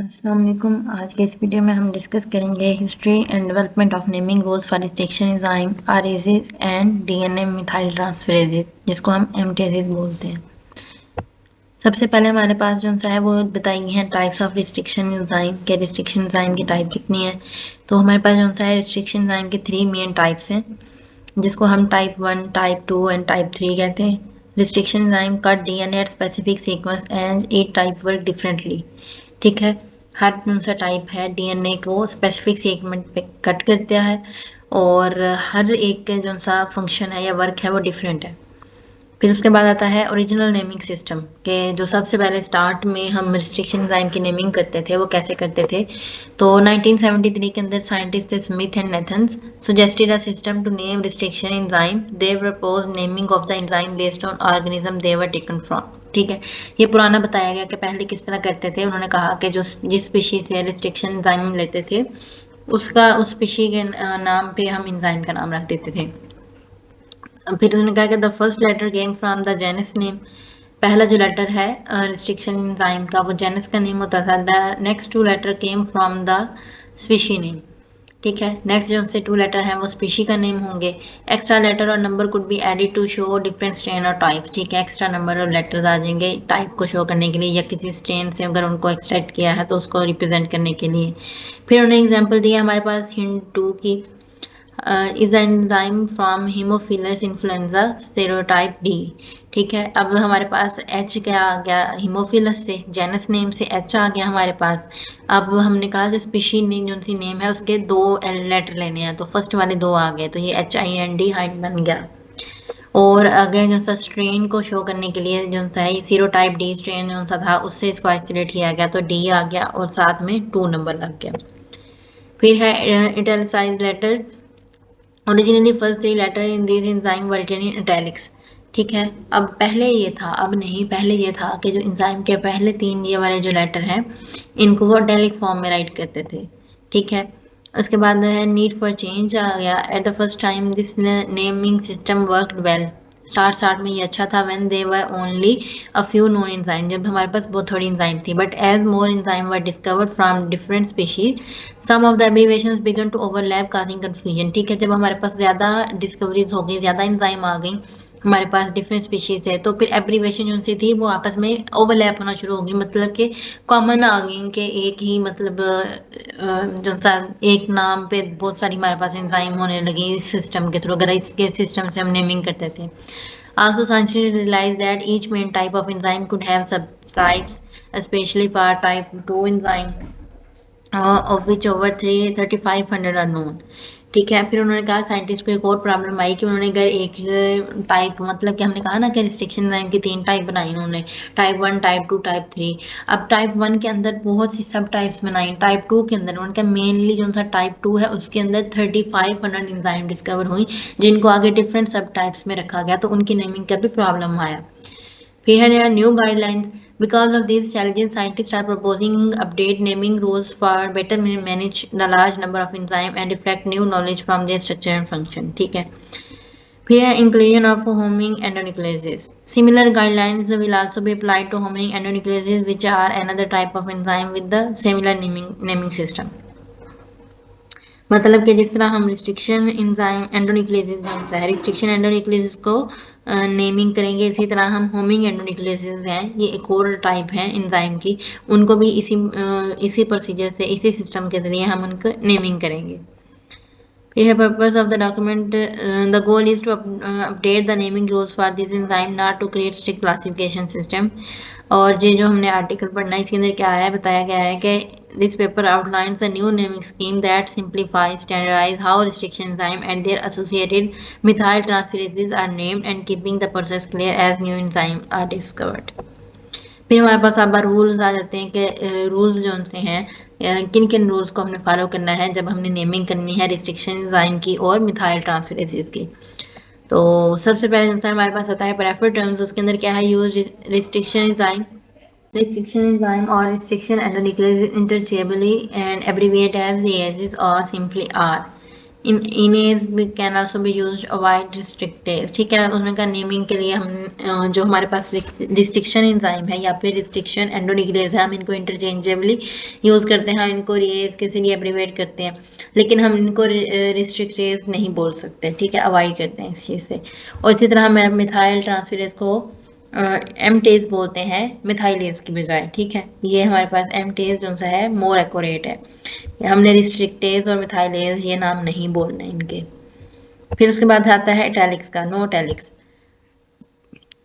अस्सलाम वालेकुम। आज के इस वीडियो में हम डिस्कस करेंगे history and development of naming rules for restriction enzyme REases and DNA methyl transferases, जिसको हम एमटीएजेस बोलते हैं। सबसे पहले हमारे पास जो सा है वो बताई हैं टाइप्स ऑफ रिस्ट्रिक्शन एंजाइम के रिस्ट्रिक्शन एंजाइम की टाइप कितनी है। तो हमारे पास जो सा है रिस्ट्रिक्शन एंजाइम के 3 मेन टाइप्स हैं, जिसको हम टाइप 1, टाइप 2 एंड टाइप 3 कहते हैं। Restriction enzyme cut DNA at specific sequence and each type work differently. ठीक है, हर कौन सा टाइप है डीएनए को स्पेसिफिक सेगमेंट पे कट करता है और हर एक का जो सा फंक्शन है या वर्क है वो डिफरेंट है। फिर उसके बाद आता है ओरिजिनल नेमिंग सिस्टम के, जो सबसे पहले स्टार्ट में हम रिस्ट्रिक्शन एंजाइम की नेमिंग करते थे वो कैसे करते थे। तो 1973 के अंदर scientist Smith and Nathans suggested a system to name restriction enzyme. They propose naming of the enzyme based on organism they were taken from. ठीक है, ये पुराना बताया गया कि पहले किस तरह करते थे। उन्होंने कहा कि जो जिस स्पीशीज से रिस्ट्रिक्शन एंजाइम लेते थे उसका उस स्पीशी के नाम पे हम एंजाइम का नाम रख देते थे। फिर उसने कहा कि the first letter came from the genus name. पहला जो लेटर है रिस्ट्रिक्शन एंजाइम का वो जेनस का नेम होता था। The next 2 letter came from the species name. ठीक है, नेक्स्ट जो उनसे 2 लेटर हैं वो स्पीशी का नेम होंगे। एक्स्ट्रा लेटर और number could be added to show different strain और टाइप्स। ठीक है, एक्स्ट्रा नंबर और लेटर्स आ जाएंगे टाइप को शो करने के लिए या किसी स्ट्रेन से अगर उनको एक्सट्रैक्ट किया है तो उसको रिप्रेजेंट करने के लिए। फिर उन्हें एग्जांपल दिया हमारे पास हिंट 2 की, is enzyme from Haemophilus influenza serotype D. ठीक है, अब हमारे पास एच क्या आ गया हीमोफिलस से, जेनस नेम से एच आ गया हमारे पास। अब हमने कहा कि स्पीशी जो सी नेम है उसके 2 लेटर लेने हैं, तो फर्स्ट वाले 2 आ गए, तो ये HIND हाइट बन गया। और अगेन जो सा स्ट्रेन को शो करने के लिए जो सा है सीरोटाइप डी स्ट्रेन जो सा था उससे इसको आइसोलेट किया गया, तो डी आ गया और साथ में 2 नंबर लग गया। फिर है italicized letter. Originally first 3 letter in this enzyme were written in italics. ठीक है, अब पहले ये था, अब नहीं, पहले ये था कि जो एंजाइम के पहले 3 ये वाले जो लेटर हैं इनको वो इटैलिक फॉर्म में राइट करते थे। ठीक है, उसके बाद है नीड फॉर चेंज आ गया। At the first time this naming system worked well. Start में ये अच्छा था when they were only a few known enzyme, जब हमारे पास बहुत थोड़ी एंजाइम थी। But as more enzyme were discovered from different species some of the abbreviations began to overlap causing confusion. ठीक है, जब हमारे पास ज़्यादा डिस्कवरीज हो गई, ज़्यादा एंजाइम आ गई हमारे पास डिफरेंट स्पीशीज है, तो फिर एब्रीवेशन जो सी थी वो आपस में ओवरलैप होना शुरू हो गई, मतलब कि कॉमन आ गई कि एक ही मतलब जो सा एक नाम पे बहुत सारी हमारे पास एंजाइम होने लगी इस सिस्टम के थ्रू, अगर इसके सिस्टम से हम नेमिंग करते थे। Also, scientists realized that each main type of enzyme could have subtypes, especially for type 2 enzyme, of which over 3,500 are known. ठीक है, फिर उन्होंने कहा साइंटिस्ट को एक और प्रॉब्लम आई कि उन्होंने अगर एक टाइप, मतलब कि हमने कहा ना कि रिस्ट्रिक्शन एंजाइम की 3 टाइप बनाई उन्होंने, टाइप 1, टाइप 2, टाइप 3। अब टाइप 1 के अंदर बहुत सी सब टाइप्स बनाई, टाइप 2 के अंदर उनका मेनली जो सा टाइप 2 है उसके अंदर 3,500 एंजाइम डिस्कवर हुई, जिनको आगे डिफरेंट सब टाइप्स में रखा गया, तो उनकी नेमिंग का भी प्रॉब्लम आया। फिर है new guidelines. Because of these challenges, scientists are proposing update naming rules for better manage the large number of enzymes and reflect new knowledge from their structure and function. ठीक है, फिर है inclusion of homing endonucleases. Similar guidelines will also be applied to homing endonucleases, which are another type of enzyme with the similar naming system. मतलब कि जिस तरह हम restriction enzyme एंडोन्यूक्लियेसिस जो है रिस्ट्रिक्शन एंडोन्यूक्लियेसिस को नेमिंग करेंगे, इसी तरह हम होमिंग एंडोन्यूक्लियेसिस हैं, ये एक और टाइप है एंजाइम की, उनको भी इसी प्रोसीजर से, इसी सिस्टम के जरिए हम उनको नेमिंग करेंगे। फिर है purpose of the document. The goal is to update the naming rules for this enzyme, not to create strict classification system. और ये जो हमने आर्टिकल पढ़ना है इसके अंदर क्या है, बताया गया है कि this paper outlines a new naming scheme that simplifies, standardize how restriction enzyme and their associated methyl transferases are named and keeping the process clear as new enzymes are discovered. फिर हमारे पास अब रूल्स आ जाते हैं कि rules जो उनसे हैं किन किन रूल्स को हमने फॉलो करना है जब हमने नेमिंग करनी है रिस्ट्रिक्शन एंजाइम की और मिथाइल ट्रांसफरेजेस की। तो सबसे पहले जैसे हमारे पास आता है प्रेफर्ड टर्म्स, उसके अंदर क्या है, use restriction enzyme, restriction enzyme or restriction endonuclease interchangeably and abbreviate as ASs or simply R. इनेज can also be used avoid restrictases, ठीक है। उसमें का नेमिंग के लिए हम जो हमारे पास रिस्ट्रिक्शन एंजाइम है या फिर रिस्ट्रिक्शन एंडोनिक्लेज है, हम इनको इंटरचेंजेबली यूज करते हैं, इनको रिएज के जरिए एब्रीवेट करते हैं, लेकिन हम इनको रिस्ट्रिक्टेज नहीं बोल सकते, ठीक है, अवॉइड करते हैं इस चीज़ से। और इसी तरह हम मिथाइल ट्रांसफेरेज को एमटेज बोलते हैं मिथाइलेज की बजाय, ठीक है। ये हमारे पास एमटेज जो सा है मोर एक्यूरेट है, हमने रिस्ट्रिक्टेज और मिथाइलेज ये नाम नहीं बोलने इनके। फिर उसके बाद आता है इटैलिक्स का, no italics,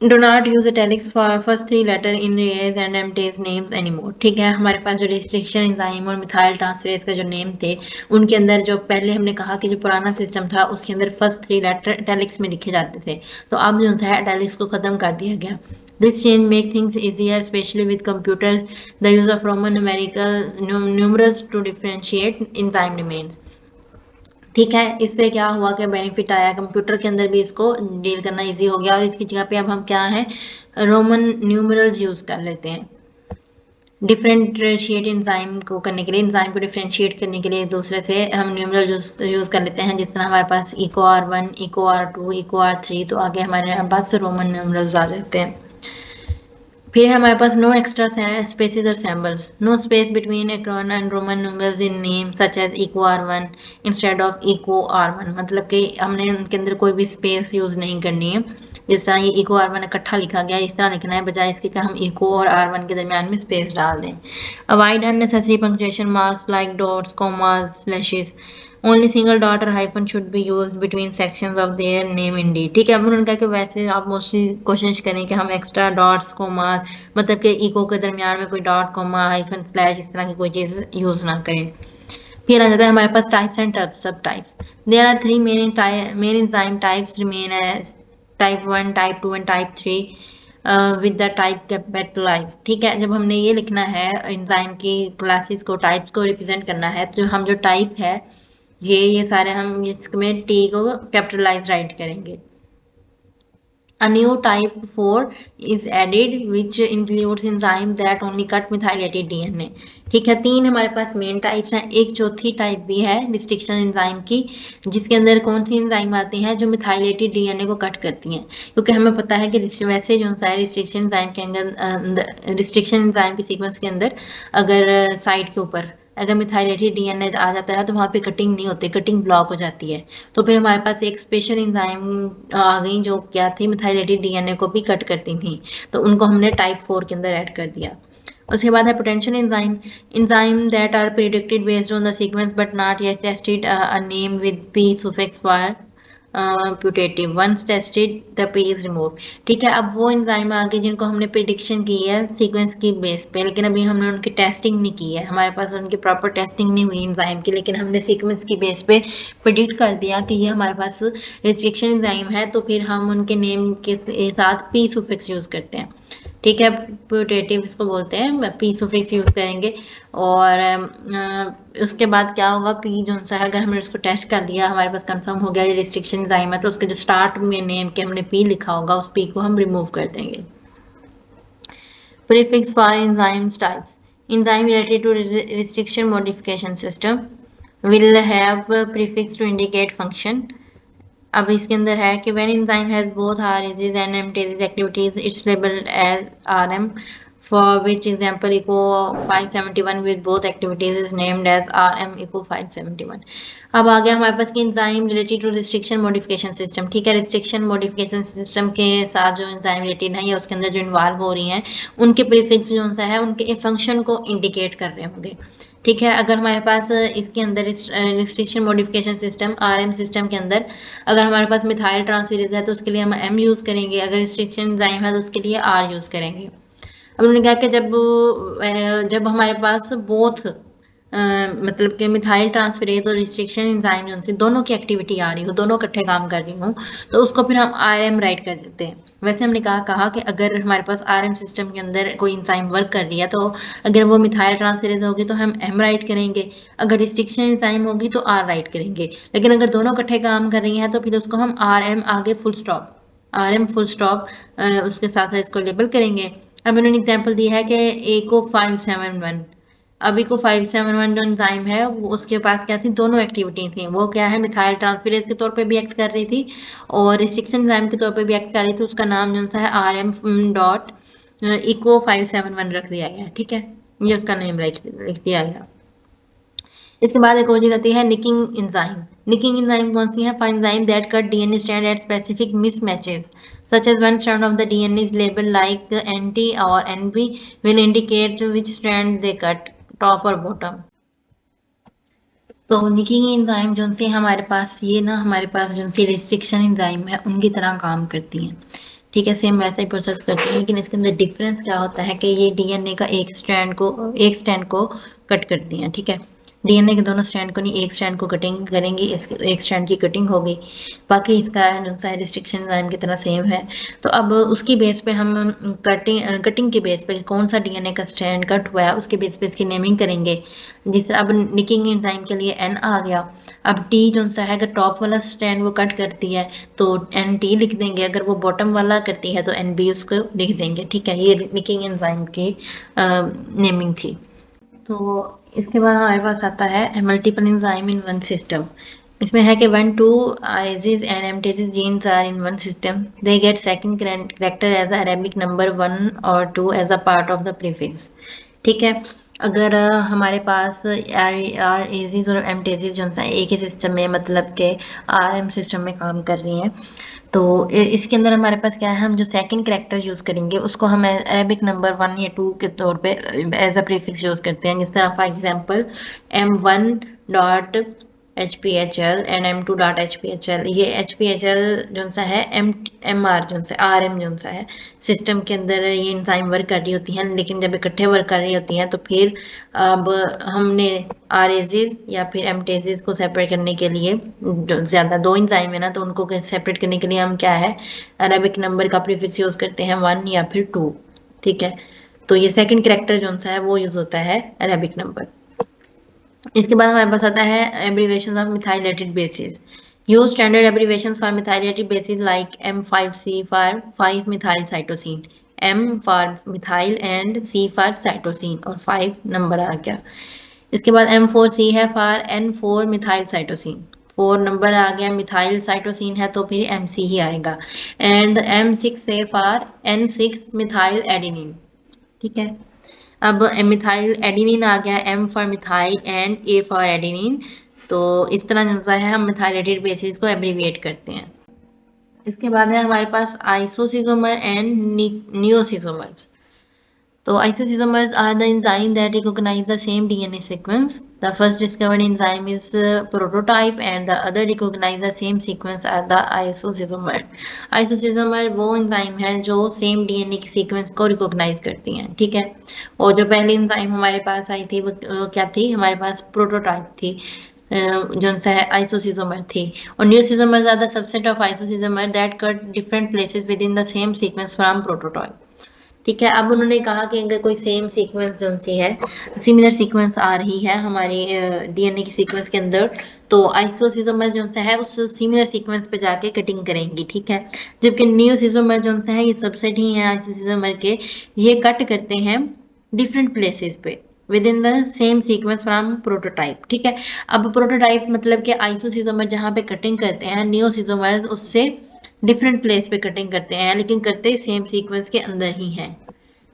do not use italics for first 3 letter in REases and MTases names anymore, ठीक है। हमारे पास जो रिस्ट्रिक्शन एंजाइम और मिथाइल ट्रांसफेरेज का जो नेम थे उनके अंदर जो पहले हमने कहा कि जो पुराना सिस्टम था उसके अंदर फर्स्ट 3 लेटर इटैलिक्स में लिखे जाते थे, तो अब जो है इटैलिक्स को खत्म कर दिया गया। This change makes things easier, especially with computers. The use of Roman numerical numerals to differentiate enzyme remains. ठीक है, इससे क्या हुआ कि बेनिफिट आया, कंप्यूटर के अंदर भी इसको डील करना इजी हो गया, और इसकी जगह पे अब हम क्या है रोमन न्यूमरल्स यूज कर लेते हैं डिफरेंशिएट एंजाइम को करने के लिए, एंजाइम को डिफरेंशिएट करने के लिए एक दूसरे से हम न्यूमरल यूज कर लेते हैं। जिस तरह हमारे पास eco R1, eco R2, eco R3, तो आगे हमारे पास रोमन न्यूमरल्स आ जाते हैं। फिर हमारे पास नो एक्स्ट्रा स्पेसेस और symbols, no space between acronym and roman numerals in name such as Eco R1 instead of Eco R1, मतलब कि हमने उनके अंदर कोई भी स्पेस यूज नहीं करनी है। जिस तरह ये इको R1 इकट्ठा लिखा गया इस तरह लिखना है, बजाय इसके कि हम इको और R1 के दरमियान में स्पेस डाल दें। Avoid unnecessary punctuation marks like dots, commas, slashes, only single dot और hyphen should be use between sections of their name indeed, ठीक है। अब उन्होंने कहा कि वैसे आप मोस्टली कोशिश करें कि हम एक्स्ट्रा डॉट्स, कोमा, मतलब कि इको के दरमियान में कोई डॉट, कोमा, हाइफन, स्लैश इस तरह की कोई चीज़ यूज ना करें। फिर आ जाता है हमारे पास types and subtypes. There are 3 main enzyme types remain as type 1, type 2 and type 3 with the type capitalize, ठीक है। जब हमने ये लिखना है एंजाइम की क्लासेस को, टाइप्स को रिप्रेजेंट करना है, तो हम जो टाइप है ये सारे हम इसमें टी को कैपिटलाइज राइट करेंगे। A new type 4 is added which includes enzyme that only cut methylated DNA, ठीक है। 3 हमारे पास मेन टाइप्स हैं, एक चौथी टाइप भी है रिस्ट्रिक्शन एंजाइम की, जिसके अंदर कौन सी एंजाइम आती हैं जो मिथाइलेटेड डीएनए को कट करती हैं, क्योंकि हमें पता है कि वैसे जो है रिस्ट्रिक्शन एंजाइम के अंदर, रिस्ट्रिक्शन एंजाइम के सीक्वेंस के अंदर अगर साइड के ऊपर अगर मिथाइलेटेड डीएनए आ जाता है तो वहाँ पे कटिंग नहीं होती, कटिंग ब्लॉक हो जाती है। तो फिर हमारे पास एक स्पेशल एंजाइम आ गई जो क्या थी, मिथाइलेटेड डीएनए को भी कट करती थी, तो उनको हमने टाइप 4 के अंदर ऐड कर दिया। उसके बाद है potential enzyme that are predicted based on the sequence but not yet tested a name with P suffix for putative, once tested the P is remove, ठीक है। अब वो एंजाइम आ गए जिनको हमने प्रिडिक्शन की है सीक्वेंस की बेस पे, लेकिन अभी हमने उनकी टेस्टिंग नहीं की है, हमारे पास उनकी प्रॉपर टेस्टिंग नहीं हुई एंजाइम की, लेकिन हमने सीक्वेंस की बेस पे प्रिडिक्ट कर दिया कि ये हमारे पास रिस्ट्रिक्शन एंजाइम है, तो फिर हम उनके नेम के साथ पी सुफिक्स यूज करते हैं, ठीक है। प्यूटेटिव इसको बोलते हैं, पी सुफिक्स यूज करेंगे। और उसके बाद क्या होगा, पी जो सा है अगर हमने उसको टेस्ट कर लिया, हमारे पास कंफर्म हो गया ये रिस्ट्रिक्शन एंजाइम है, तो उसके जो स्टार्ट में नेम के हमने पी लिखा होगा उस पी को हम रिमूव कर देंगे। Prefix for enzymes types, enzyme related to restriction modification system will have prefix to indicate function. अब इसके अंदर है कि when enzyme has both RAses and MTases activities, it's labeled as RM, for which example eco 571 with both activities is named as RM eco 571। अब आ गया हमारे पास कि enzyme related to restriction modification system, ठीक है। रिस्ट्रिक्शन मॉडिफिकेशन सिस्टम के साथ जो एंजाइम रिलेटेड है या उसके अंदर जो इन्वॉल्व हो रही हैं उनके प्रीफिक्स जो सा है उनके फंक्शन को इंडिकेट कर रहे होंगे, ठीक है। अगर हमारे पास इसके अंदर restriction modification system RM system के अंदर अगर हमारे पास मिथाइल ट्रांसफेरेज है तो उसके लिए हम M यूज़ करेंगे, अगर रिस्ट्रिक्शन एंजाइम है तो उसके लिए R यूज़ करेंगे। अब उन्होंने कहा कि जब हमारे पास बोथ मतलब कि मिथाइल ट्रांसफेरेज और रिस्ट्रिक्शन एंजाइम जो दोनों की एक्टिविटी आ रही हो, दोनों इकट्ठे काम कर रही हो, तो उसको फिर हम RM राइट कर देते हैं। वैसे हमने कहा कि अगर हमारे पास RM सिस्टम के अंदर कोई एंजाइम वर्क कर रही है तो अगर वो मिथाइल ट्रांसफेरेज होगी तो हम M राइट करेंगे, अगर रिस्ट्रिक्शन एंजाइम होगी तो R राइट करेंगे, लेकिन अगर दोनों इकट्ठे काम कर रही हैं तो फिर उसको हम RM आगे full stop, RM full stop उसके साथ इसको लेबल करेंगे। अब इन्होंने एग्जाम्पल दिया है कि eco 571 अभी को 571 जो एंजाइम है वो उसके पास क्या थी, दोनों एक्टिविटी थी। वो क्या है, मिथाइल ट्रांसफेरेज के तौर पे भी एक्ट कर रही थी और रिस्ट्रिक्शन एंजाइम के तौर पे भी एक्ट कर रही थी। उसका नाम जो सा है RM डॉट इको 571 रख दिया गया, ठीक है, ये उसका नेम लिख दिया गया। इसके बाद एक और चीज आती है निकिंग एंजाइम। निकिंग एंजाइम कौन सी है? For enzyme that cut DNA strand at specific mismatches such as one strand of the DNA is labeled like NT or NB will indicate which strand they cut, top or bottom। तो nicking enzyme जो से हमारे पास ये ना, हमारे पास जो सी restriction enzyme है उनकी तरह काम करती हैं, ठीक है, सेम वैसा ही प्रोसेस करती हैं, लेकिन इसके अंदर डिफरेंस क्या होता है कि ये डीएनए का एक स्ट्रैंड को कट करती हैं, ठीक है। डीएनए के दोनों स्ट्रैंड को नहीं, एक स्ट्रैंड को कटिंग करेंगी, इस एक स्ट्रैंड की कटिंग होगी। बाकी इसका रिस्ट्रिक्शन एंजाइम की तरह सेम है। तो अब उसकी बेस पे हम कटिंग के बेस पे कौन सा डीएनए का स्ट्रैंड कट हुआ है उसके बेस पे इसकी नेमिंग करेंगे। जिस अब निकिंग एंजाइम के लिए एन आ गया। अब टी जो सा है, अगर टॉप वाला स्ट्रैंड वो कट करती है तो एन टी लिख देंगे, अगर वो बॉटम वाला करती है तो एन बी उसको लिख देंगे, ठीक है। ये निकिंग एंजाइम की नेमिंग थी। तो इसके बाद हमारे पास आता है multiple enzyme in one system. इसमें है कि when two ISs and MTases genes are in one system, they get second character as a Arabic number 1 or 2 as a part of the prefix, ठीक है। अगर हमारे पास RAs और MTases जो एक ही सिस्टम में, मतलब के RM सिस्टम में काम कर रही हैं, तो इसके अंदर हमारे पास क्या है, हम जो सेकंड कैरेक्टर यूज करेंगे उसको हम अरेबिक नंबर 1 या 2 के तौर पे एज अ प्रीफिक्स यूज करते हैं। जिस तरह for example M1 dot HPHL and M2 dot HPHL। ये HPHL जो सा है MR जो सा RM जो सा है सिस्टम के अंदर ये एंजाइम वर्क कर रही होती हैं, लेकिन जब इकट्ठे वर्क कर रही होती हैं तो फिर अब हमने RAses या फिर MTases को सेपरेट करने के लिए, जो ज़्यादा दो एंजाइम है ना, तो उनको सेपरेट करने के लिए हम क्या है, अरेबिक नंबर का प्रीफिक्स यूज करते हैं 1 या फिर 2, ठीक है। तो ये सेकंड कैरेक्टर जो सा है वो यूज होता है अरेबिक नंबर। इसके बाद हमारे पास आता है abbreviation of methylated bases. Use standard abbreviation for methylated bases like M5C for 5 methyl cytosine, M for methyl and C for cytosine, और 5 नंबर आ गया। इसके बाद M4C है for N4 methyl cytosine, 4 number आ गया। मिथाइल साइटोसिन है तो फिर MC ही आएगा। एंड M6 है फॉर N6 मिथाइल एडेनिन, ठीक है। अब मिथाइल एडेनिन आ गया, M for methyl and A for adenine. तो इस तरह जो है हम मिथाइलेटेड बेसिस को एब्रीविएट करते हैं। इसके बाद है हमारे पास आइसोसिसोमर एंड नियोसिसोमर्स। तो isosomers are the enzyme that recognize the same DNA sequence. The first discovered enzyme is prototype and the other recognize the same sequence are the isosomer. Isosomer वो enzyme है जो सेम डीएनए की sequence को recognise करती हैं, ठीक है। और जो पहली एंजाइम हमारे पास आई थी वो क्या थी, हमारे पास प्रोटोटाइप थी, जो सा है आइसोसिसोमर थी। और neoschizomers are the subset of isoschizomer that cut different places within the sequence सीक्वेंस फ्रॉम प्रोटोटाइप, ठीक है। अब उन्होंने कहा कि अगर कोई सेम सीक्वेंस जो सी है, सिमिलर सीक्वेंस आ रही है हमारी डीएनए की सीक्वेंस के अंदर, तो आइसोसिसोमर जो सा है उस सिमिलर सीक्वेंस पे जाके कटिंग करेंगी, ठीक है। जबकि नियोसिसोमर जो सा है ये सबसेट ही है आइसोसिसोमर के, ये कट करते हैं डिफरेंट प्लेसेस पे विद इन द सेम सीक्वेंस फ्रॉम प्रोटोटाइप, ठीक है। अब प्रोटोटाइप मतलब कि आइसोसिसोमर जहाँ पे कटिंग करते हैं, नियोसिसोमर उससे डिफरेंट प्लेस पे कटिंग करते हैं, लेकिन करते सेम सीक्वेंस के अंदर ही हैं,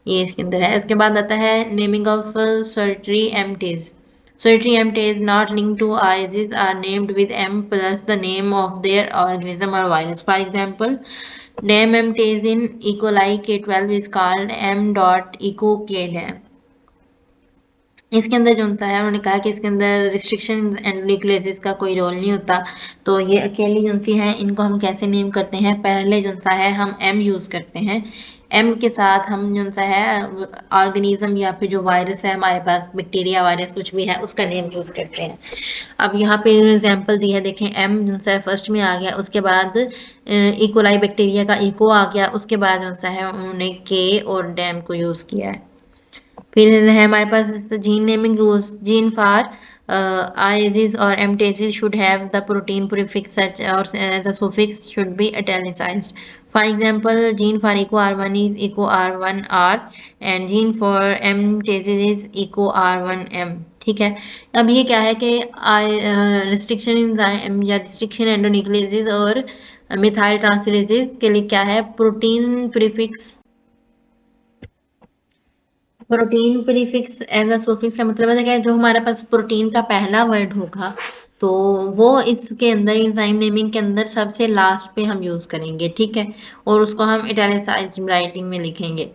ये इसके अंदर है। इसके बाद आता है naming of solitary MTases. Solitary MTases not linked to REases are named with M plus the name of their organism और virus. For example name MTases in E coli K12 is called M.EcoK. इसके अंदर जो सा है उन्होंने कहा कि इसके अंदर रिस्ट्रिक्शन एंड न्यूक्लियोसिस का कोई रोल नहीं होता। तो ये अकेली जो सी है इनको हम कैसे नेम करते हैं, पहले जो सा है हम M यूज करते हैं, M के साथ हम जो सा है ऑर्गेनिज्म या फिर जो वायरस है हमारे पास, बैक्टीरिया वायरस कुछ भी है, उसका नेम यूज करते हैं। अब यहाँ पे एग्जाम्पल दी है, देखें M जो सा है फर्स्ट में आ गया, उसके बाद इकोलाई बैक्टीरिया का इको आ गया, उसके बाद जो सा है उन्होंने K और डैम को यूज किया है। फिर है हमारे पास gene naming rules. Gene for ISs और MTases should have the protein prefix such or as a suffix should be italicized. For example, gene for EcoR1 is EcoR1R and gene for MTases is EcoR1M. ठीक है, अब ये क्या है कि restriction enzyme या restriction endonucleases और methyl transferases के लिए क्या है, protein prefix as a suffix का मतलब है कि जो हमारे पास प्रोटीन का पहला वर्ड होगा तो वो इसके अंदर एंजाइम नेमिंग के अंदर सबसे लास्ट पे हम यूज करेंगे, ठीक है, और उसको हम इटैलिसाइज्ड राइटिंग में लिखेंगे।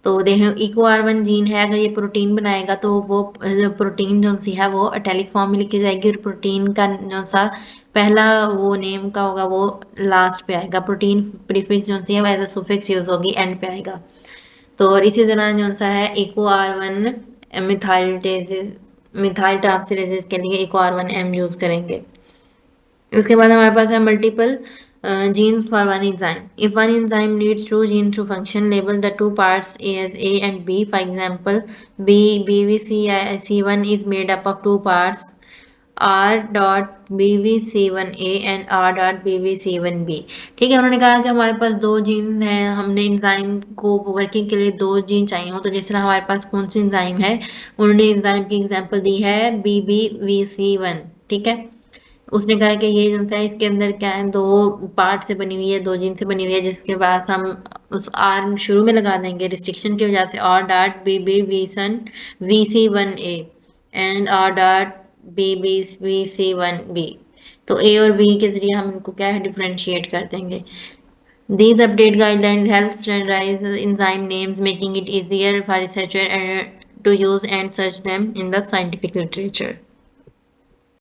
तो देखो EcoR1 जीन है, अगर ये प्रोटीन बनाएगा तो वो प्रोटीन जो सी है वो इटैलिक फॉर्म में लिखी जाएगी और प्रोटीन का जो सा पहला वो नेम का होगा वो लास्ट पे आएगा। प्रोटीन प्रीफिक्स जो सी है वो एज अ सुफिक्स यूज होगी, एंड पे आएगा। तो और इसी तरह जो सा है EcoR1 मिथाइल ट्रांसफरेजेस के लिए EcoR1M यूज करेंगे। उसके बाद हमारे पास है multiple genes for one enzyme. If one enzyme needs two genes to function, label the two parts as A and B. For example, BVC1 is made up of two parts, R.BVC1A and R.BVC1B. ठीक है, उन्होंने कहा कि हमारे पास दो gene हैं, हमने enzyme को वर्किंग के लिए दो जीन चाहिए हो, तो जिस तरह हमारे पास कौन सी एंजाइम है, उन्होंने एंजाइम की एग्जांपल दी है BBVC1। ठीक है, उसने कहा कि ये जो है इसके अंदर क्या है, दो पार्ट से बनी हुई है, दो जीन से बनी हुई है, जिसके बाद हम उस आर शुरू में लगा देंगे रिस्ट्रिक्शन की वजह से, R.BBVC1A एंड R.BBVC1B। तो ए और बी के जरिए हम इनको क्या है डिफरेंशिएट कर देंगे। These update guidelines help standardize enzyme names, making it easier for researchers to use and search them in the scientific literature.